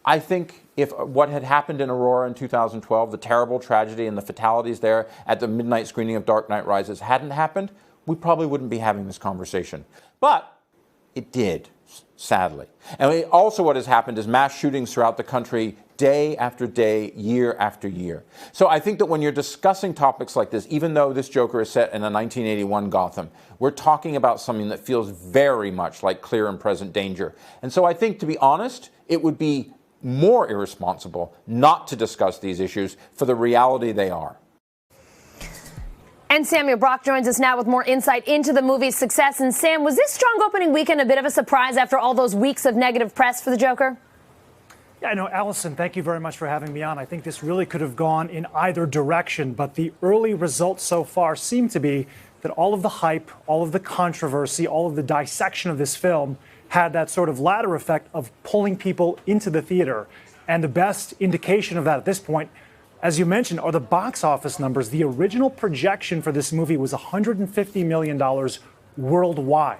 I think if what had happened in Aurora in 2012, the terrible tragedy and the fatalities there at the midnight screening of Dark Knight Rises hadn't happened, we probably wouldn't be having this conversation. But it did, sadly. And also what has happened is mass shootings throughout the country day after day, year after year. So I think that when you're discussing topics like this, even though this Joker is set in a 1981 Gotham, we're talking about something that feels very much like clear and present danger. And so I think, to be honest, it would be more irresponsible not to discuss these issues for the reality they are. And Samuel Brock joins us now with more insight into the movie's success. And Sam, was this strong opening weekend a bit of a surprise after all those weeks of negative press for the Joker? Yeah, I know, Allison, thank you very much for having me on. I think this really could have gone in either direction, but the early results so far seem to be that all of the hype, all of the controversy, all of the dissection of this film had that sort of ladder effect of pulling people into the theater. And the best indication of that at this point, as you mentioned, are the box office numbers. The original projection for this movie was $150 million worldwide.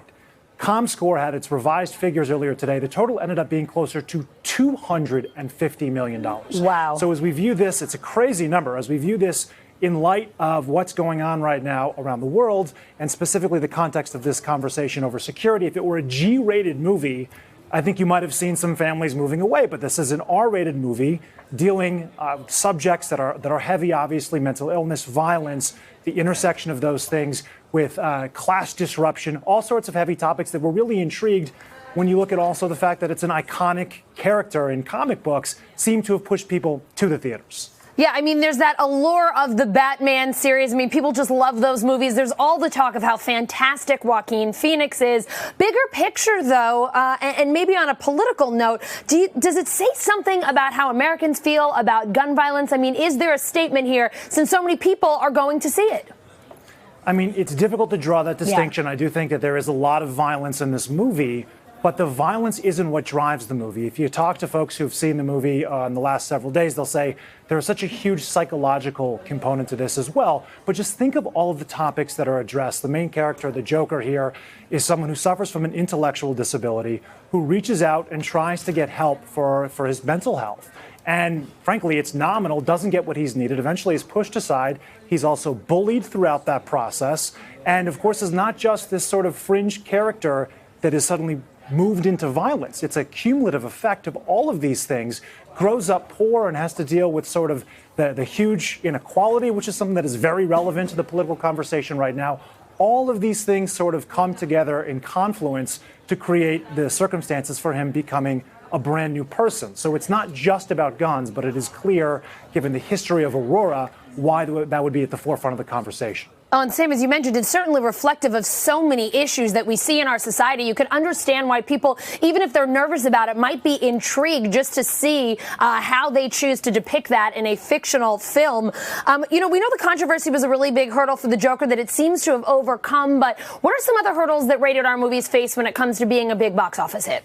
ComScore had its revised figures earlier today. The total ended up being closer to $250 million. Wow. So as we view this, it's a crazy number. As we view this in light of what's going on right now around the world, and specifically the context of this conversation over security, if it were a G-rated movie, I think you might have seen some families moving away. But this is an R-rated movie dealing subjects that are heavy, obviously, mental illness, violence, the intersection of those things with class disruption, all sorts of heavy topics that we're really intrigued when you look at also the fact that it's an iconic character in comic books, seem to have pushed people to the theaters. Yeah, I mean, there's that allure of the Batman series. I mean, people just love those movies. There's all the talk of how fantastic Joaquin Phoenix is. Bigger picture, though, and maybe on a political note, does it say something about how Americans feel about gun violence? I mean, is there a statement here since so many people are going to see it? I mean, it's difficult to draw that distinction. Yeah. I do think that there is a lot of violence in this movie, but the violence isn't what drives the movie. If you talk to folks who've seen the movie in the last several days, they'll say there's such a huge psychological component to this as well. But just think of all of the topics that are addressed. The main character, the Joker here, is someone who suffers from an intellectual disability, who reaches out and tries to get help for his mental health. And frankly, it's nominal, doesn't get what he's needed, eventually is pushed aside. He's also bullied throughout that process. And of course, is not just this sort of fringe character that is suddenly moved into violence. It's a cumulative effect of all of these things, grows up poor and has to deal with sort of the huge inequality, which is something that is very relevant to the political conversation right now. All of these things sort of come together in confluence to create the circumstances for him becoming a brand new person. So it's not just about guns, but it is clear, given the history of Aurora, why that would be at the forefront of the conversation. Oh, and Sam, as you mentioned, it's certainly reflective of so many issues that we see in our society. You can understand why people, even if they're nervous about it, might be intrigued just to see how they choose to depict that in a fictional film. We know the controversy was a really big hurdle for the Joker that it seems to have overcome, but what are some other hurdles that rated R movies face when it comes to being a big box office hit?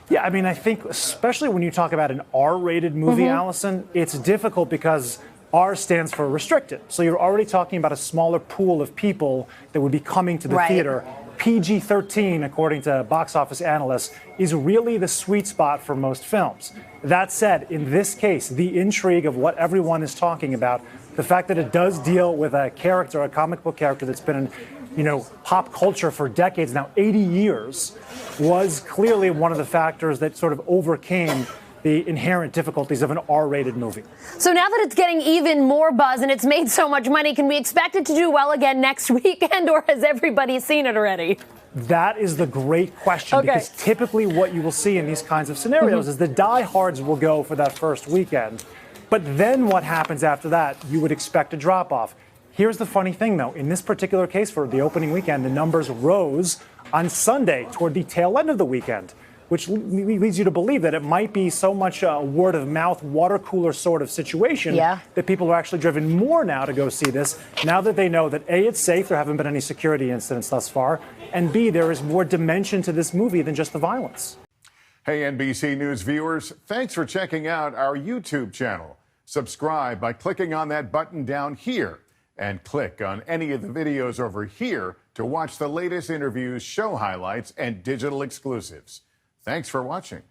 Yeah, I mean, I think especially when you talk about an R-rated movie, Allison, it's difficult because R stands for restricted. So you're already talking about a smaller pool of people that would be coming to the theater. PG-13, according to box office analysts, is really the sweet spot for most films. That said, in this case, the intrigue of what everyone is talking about, the fact that it does deal with a character, a comic book character that's been in pop culture for decades now, 80 years, was clearly one of the factors that sort of overcame the inherent difficulties of an R-rated movie. So now that it's getting even more buzz and it's made so much money, can we expect it to do well again next weekend, or has everybody seen it already? That is the great question, because typically what you will see in these kinds of scenarios is the diehards will go for that first weekend. But then what happens after that, you would expect a drop-off. Here's the funny thing, though. In this particular case, for the opening weekend, the numbers rose on Sunday toward the tail end of the weekend, which leads you to believe that it might be so much a word-of-mouth, water cooler sort of situation that people are actually driven more now to go see this, now that they know that A, it's safe, there haven't been any security incidents thus far, and B, there is more dimension to this movie than just the violence. Hey, NBC News viewers, thanks for checking out our YouTube channel. Subscribe by clicking on that button down here, and click on any of the videos over here to watch the latest interviews, show highlights, and digital exclusives. Thanks for watching.